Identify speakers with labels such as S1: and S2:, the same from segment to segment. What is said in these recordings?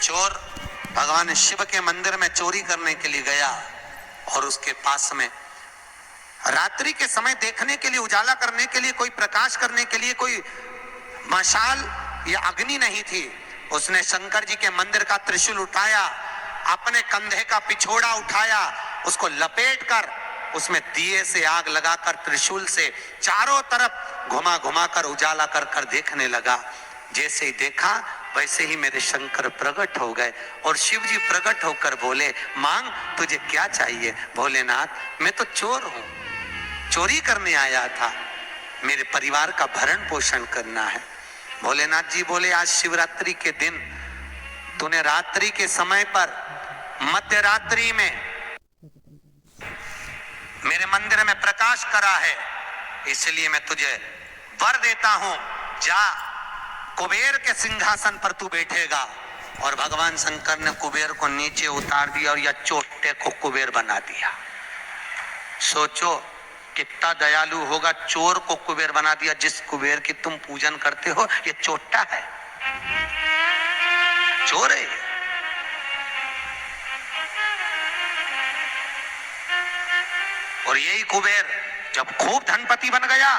S1: चोर भगवान शिव के मंदिर में चोरी करने के लिए गया और उसके पास में रात्रि के समय देखने के लिए, उजाला करने के लिए, कोई प्रकाश करने के लिए कोई मशाल या अग्नि नहीं थी। उसने शंकर जी के मंदिर का त्रिशूल उठाया, अपने कंधे का पिछोड़ा उठाया, उसको लपेट कर उसमें दिए से आग लगाकर त्रिशूल से चारों तरफ घुमा घुमा कर उजाला कर कर देखने लगा। जैसे ही देखा वैसे ही मेरे शंकर प्रकट हो गए और शिव जी प्रकट होकर बोले, मांग तुझे क्या चाहिए? भोलेनाथ मैं तो चोर हूं, चोरी करने आया था, मेरे परिवार का भरण पोषण करना है। भोलेनाथ जी बोले, आज शिवरात्रि के दिन तूने रात्रि के समय पर मध्य रात्रि में मेरे मंदिर में प्रकाश करा है, इसलिए मैं तुझे वर देता हूं, जा कुबेर के सिंहासन पर तू बैठेगा। और भगवान शंकर ने कुबेर को नीचे उतार दिया और या चोटे को कुबेर बना दिया। सोचो कितना दयालु होगा, चोर को कुबेर बना दिया। जिस कुबेर की तुम पूजन करते हो ये चोटा है, चोर है। और यही कुबेर जब खूब धनपति बन गया,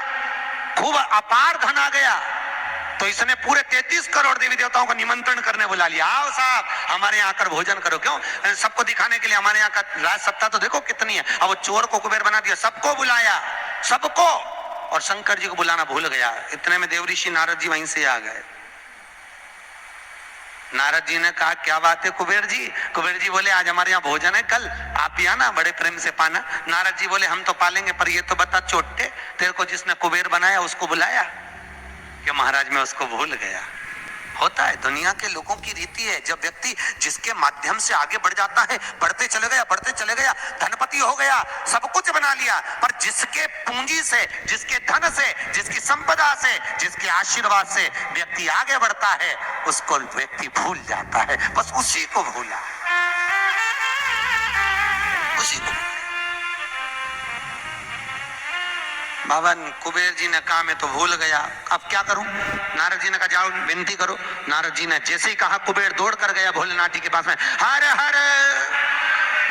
S1: खूब अपार धन आ गया, तो इसने पूरे 33 करोड़ देवी देवताओं का निमंत्रण करने बुला लिया। आओ साहब हमारे यहाँ आकर भोजन करो। क्यों? सबको दिखाने के लिए हमारे यहाँ का राज सत्ता तो देखो कितनी है। अब वो चोर को कुबेर बना दिया, सबको बुलाया, सबको। और शंकर जी को बुलाना भूल गया। इतने में देवऋषि नारद जी वहीं से आ गए। नारद जी ने कहा, क्या बात है कुबेर जी? कुबेर जी बोले, आज हमारे यहाँ भोजन है, कल आप भी आना, बड़े प्रेम से पाना। नारद जी बोले, हम तो पालेंगे, पर ये तो बता चोटे, तेरे को जिसने कुबेर बनाया उसको बुलाया? कि महाराज मैं उसको भूल गया। होता है, दुनिया के लोगों की रीति है। जब व्यक्ति जिसके माध्यम से आगे बढ़ जाता है, बढ़ते चले गया, धनपति हो गया, सब कुछ बना लिया, पर जिसके पूंजी से, जिसके धन से, जिसकी संपदा से, जिसके आशीर्वाद से व्यक्ति आगे बढ़ता है, उसको व्यक्ति भूल जाता है। बस उसी को भूला, उसी को। बाबा कुबेर जी ने कहा मैं तो भूल गया, अब क्या करूं? नारद जी ने कहा जाओ विनती करो। नारद जी ने जैसे ही कहा, कुबेर दौड़ कर गया भोलेनाथ जी के पास में। हर हर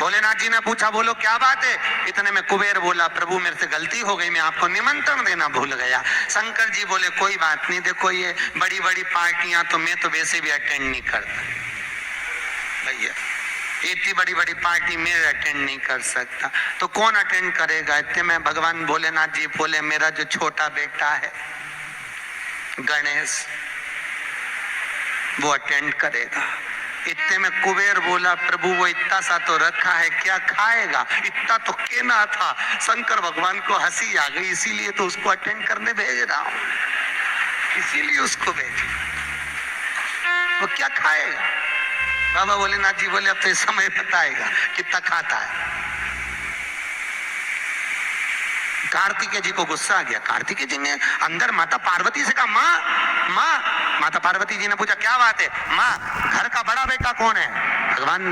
S1: भोलेनाथ जी ने पूछा, बोलो क्या बात है? इतने में कुबेर बोला, प्रभु मेरे से गलती हो गई, मैं आपको निमंत्रण देना भूल गया। शंकर जी बोले, कोई बात नहीं, देखो ये बड़ी बड़ी पार्टियां तो मैं तो वैसे भी अटेंड नहीं करता भैया, इतनी बड़ी बड़ी पार्टी मैं अटेंड नहीं कर सकता, तो कौन अटेंड करेगा? इतने में भगवान भोलेनाथ जी बोले, मेरा जो छोटा बेटा है गणेश, वो अटेंड करेगा। इतने में कुबेर बोला, प्रभु वो इतना सा तो रखा है, क्या खाएगा? इतना तो केना था। शंकर भगवान को हंसी आ गई, इसीलिए तो उसको अटेंड करने भेज रहा हूं, इसीलिए उसको भेज। वो क्या खाएगा? बाबा भोलेनाथ जी बोले, अब तो इस समय बताएगा कितना खाता है। कार्तिकेय जी को गुस्सा आ गया। कार्तिकेय जी ने अंदर माता पार्वती से कहा, माँ माँ। माता पार्वती जी ने पूछा, क्या बात है? माँ घर का बड़ा बेटा कौन है? भगवान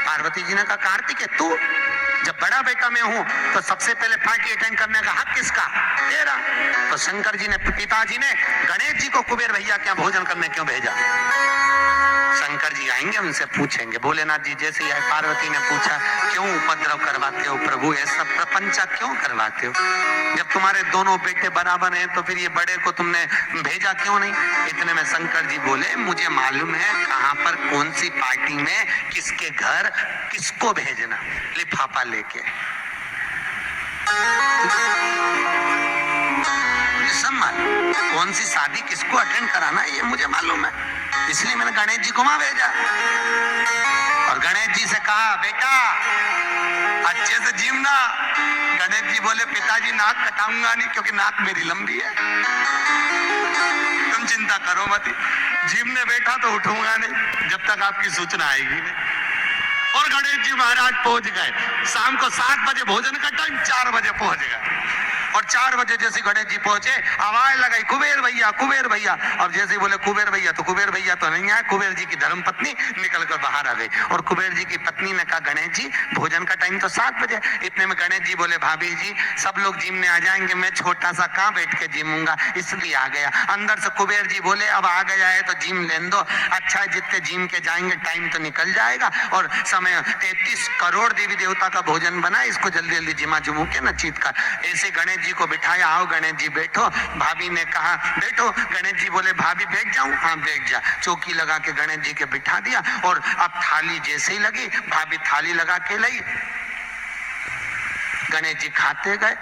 S1: पार्वती जी ने कहा, कार्तिकेय तू। जब बड़ा बेटा मैं हूं तो सबसे पहले पार्टी अटेंड करने का हक किसका? तेरा। तो शंकर जी ने, पिताजी ने गणेश जी को कुबेर भैया क्या भोजन करने क्यों भेजा? शंकर जी आएंगे, उनसे पूछेंगे। भोलेनाथ जी जैसे ही आए, पार्वती ने पूछा, क्यों उपद्रव करवाते हो प्रभु, ऐसा प्रपंचा क्यों करवाते हो? जब तुम्हारे दोनों बेटे बराबर हैं तो फिर ये बड़े को तुमने भेजा क्यों नहीं? इतने में शंकर जी बोले, मुझे मालूम है कहां पर कौन सी पार्टी में किसके घर किसको भेजना, लिफाफा लेके। सब मालूम, कौन सी शादी किसको अटेंड कराना है ये मुझे मालूम है, इसलिए मैंने गणेश जी को वहां भेजा। और गणेश जी से कहा, बेटा अच्छे से जीवना। गणेश जी बोले, पिताजी नाक कटाऊंगा नहीं, क्योंकि नाक मेरी लंबी है, तुम चिंता करो मत। जीवने बैठा तो उठूंगा नहीं जब तक आपकी सूचना आएगी नहीं। और गणेश जी महाराज पहुंच गए। शाम को 7 बजे भोजन का टाइम, 4 बजे पहुंच गए। और 4 बजे जैसे गणेश जी पहुंचे, आवाज लगाई कुबेर भैया, कुबेर भैया। और जैसे बोले कुबेर भैया, तो कुबेर भैया तो नहीं आए, कुबेर जी की धर्मपत्नी निकल कर बाहर आ गई। और कुबेर जी की पत्नी ने कहा, गणेश जी भोजन का टाइम तो 7 बजे। इतने में गणेश जी बोले, भाभी जी सब लोग जिम में आ जाएंगे, मैं छोटा सा कहाँ बैठ के जिमूंगा, इसलिए आ गया। अंदर से कुबेर जी बोले, अब आ गया है तो जिम लेने दो, अच्छा है जितने जिम के जाएंगे टाइम तो निकल जाएगा, और समय 33 करोड़ देवी देवता का भोजन बना, इसको जल्दी जल्दी जिमा जुमू के न चीत कर। ऐसे गणेश जी को बिठाया, आओ गणेश जी बैठो। भाभी ने कहा बैठो, गणेश जी बोले भाभी बैठ जाऊं, हाँ बैठ जा। चौकी लगा के गणेश जी के बिठा दिया, और अब थाली जैसे ही लगी, भाभी थाली लगा के लाई, गणेश जी खाते गए।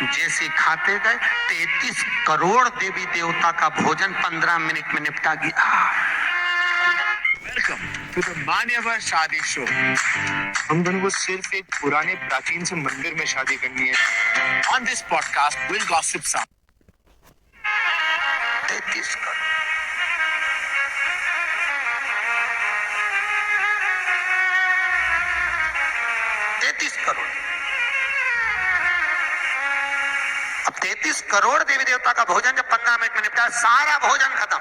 S1: जैसे खाते गए, 33 करोड़ देवी देवता का भोजन 15 मिनट में निपटा गया।
S2: वेलकम टू द मान्यवर शादी शो। हम दोनों को सिर्फ एक पुराने प्राचीन से मंदिर में शादी करनी है। On this podcast will gossip some
S1: 33 crore. अब 33 करोड़ देवी देवता का भोजन जब 15 मिनट में निपटा, सारा भोजन खत्म।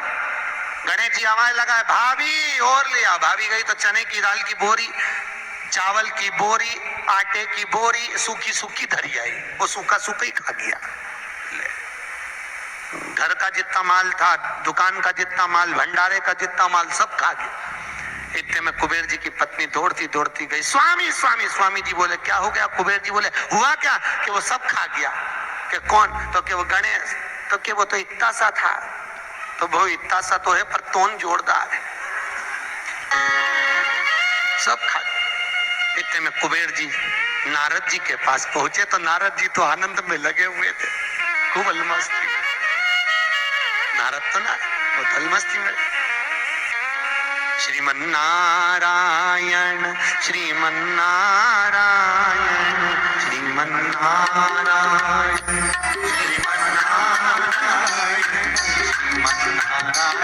S1: गणेश जी आवाज लगाए, भाभी और लिया। भाभी गई तो चने की दाल की बोरी, चावल की बोरी, आटे की बोरी सूखी सूखी धरी आई, वो सूखा सूखा ही खा गया। घर का जितना माल था, दुकान का जितना माल, भंडारे का जितना माल, सब खा गया। इतने में कुबेर जी की पत्नी दौड़ती दौड़ती गई, स्वामी स्वामी। स्वामी जी बोले क्या हो गया? कुबेर जी बोले हुआ क्या कि वो सब खा गया। कि कौन? तो कि वो गणेश। तो कि वो तो इतना सा था। तो वो इतना सा तो है पर तोन जोरदार है, सब खा गया। इतने में कुबेर जी नारद जी के पास पहुंचे, तो नारद जी तो आनंद में लगे हुए थे, खूब अलमस्ती। नारद तो ना, वो तो अलमस्ती में। श्रीमन नारायण श्रीमन नारायण श्रीमन नारायण श्रीमन नारायण श्रीमन नारायण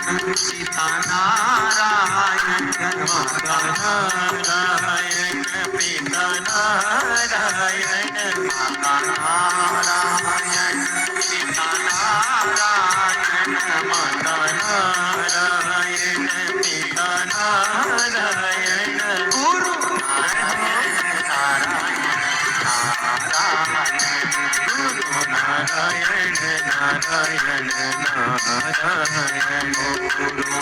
S1: पिता नारायण माता नारायण पिता नारायण माता नारायण पिता नारायण माता नारायण पिता नारायण गुरु नारायण गुरु नारायण नारायण नारायण गुरु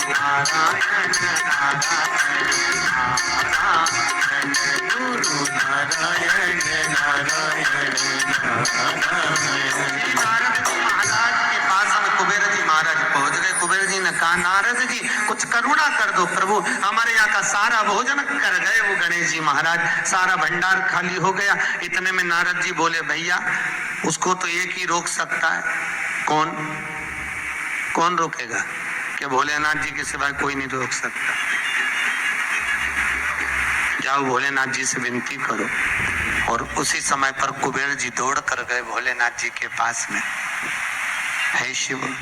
S1: नारायण नारायण गुरु नारायण नारायण नारायण। नारद जी महाराज के पास में कुबेर जी महाराज पहुंच गए। कुबेर जी ने कहा नारद जी कुछ करुणा कर दो प्रभु, हमारे यहाँ का सारा भोजन कर गए वो गणेश जी महाराज, सारा भंडार खाली हो गया। इतने में नारद जी बोले भैया उसको तो एक ही रोक सकता है। कौन? कौन रोकेगा? कि भोलेनाथ जी के सिवाय कोई नहीं रोक सकता। जाओ भोलेनाथ जी से विनती करो। और उसी समय पर कुबेर जी दौड़ कर गए भोलेनाथ जी के पास में। हे शिव,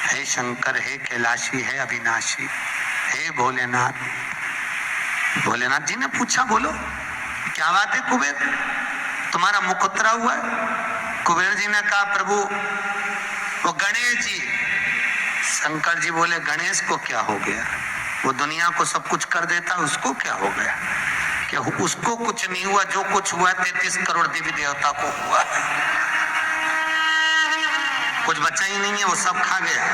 S1: हे शंकर, हे कैलाशी, हे अविनाशी, हे भोलेनाथ। भोलेनाथ जी ने पूछा बोलो क्या बात है कुबेर, तुम्हारा मुख उतरा हुआ है? कुबेर जी ने कहा प्रभु वो गणेश जी। शंकर जी बोले गणेश को क्या हो गया? वो दुनिया को सब कुछ कर देता, उसको क्या हो गया? क्या उसको कुछ नहीं हुआ, जो कुछ हुआ 33 करोड़ देवी देवता को हुआ, कुछ बचा ही नहीं है, वो सब खा गया।